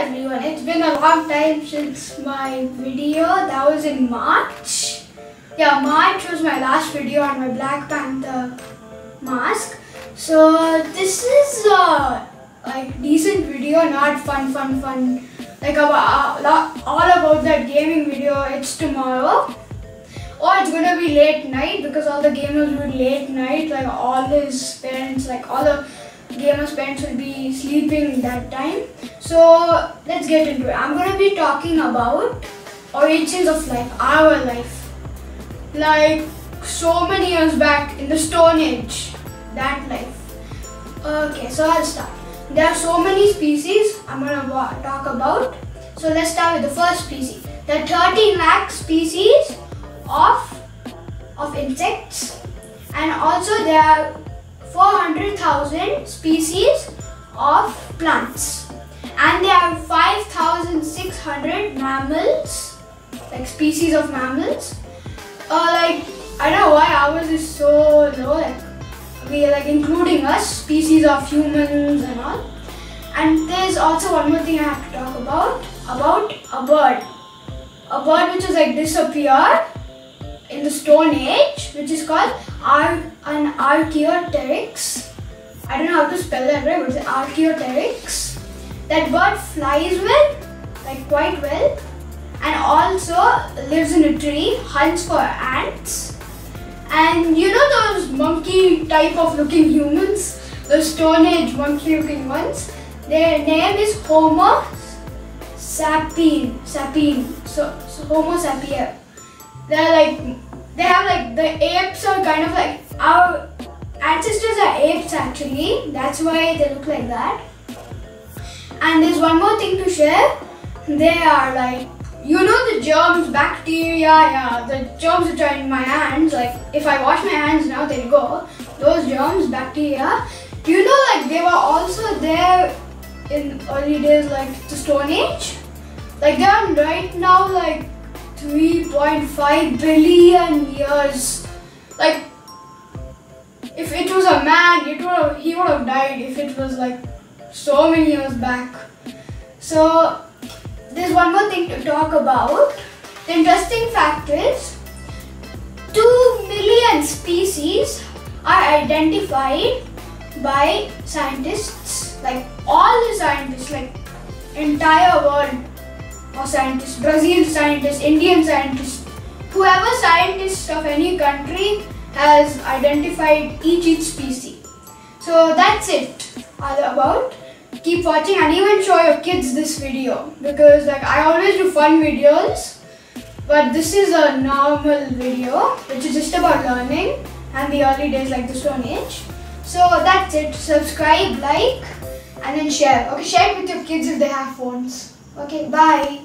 everyone, it's been a long time since my video. That was in March. Yeah, March was my last video on my Black Panther mask. So this is a like decent video, not fun. Like all about that gaming video. It's tomorrow. Or it's gonna be late night because all the gamers will be late night. Like all his parents, like all the gamers' parents will be sleeping that time. So let's get into it. I'm gonna be talking about origins of life, our life. Like so many years back in the Stone Age, that life. Okay, so I'll start. There are so many species I'm gonna talk about. So let's start with the first species. There are 13 lakh species of insects, and also there are 400,000 species of plants, and there are 5,600 mammals, like species of mammals. Like I don't know why ours is so low. Like we are like including us, species of humans and all. And there's also one more thing I have to talk about a bird which is like disappeared in the Stone Age, which is called an Archaeopteryx. I don't know how to spell that right, but it's Archaeopteryx. That bird flies well, like quite well, and also lives in a tree, hunts for ants. And you know those monkey type of looking humans, those Stone Age monkey looking ones? Their name is Homo sapien. So Homo sapien. They have like the apes are kind of like our ancestors are apes actually. That's why they look like that. And there's one more thing to share. They are like, you know, the germs, bacteria, the germs which are in my hands. Like if I wash my hands now, they'll go. Those germs, bacteria. You know, like they were also there in early days, like the Stone Age. Like they are right now like 3.5 billion years. Like if it was a man, he would have died if it was like so many years back. So there's one more thing to talk about. The interesting fact is 2 million species are identified by scientists, like all the scientists, like entire world of scientists, Brazil scientists, Indian scientists, whoever scientist of any country has identified each species. So that's it all about. Keep watching and even show your kids this video, because like I always do fun videos, but this is a normal video which is just about learning and the early days like the Stone Age. So that's it. Subscribe, like, and then share. Okay, share it with your kids if they have phones. Okay, bye.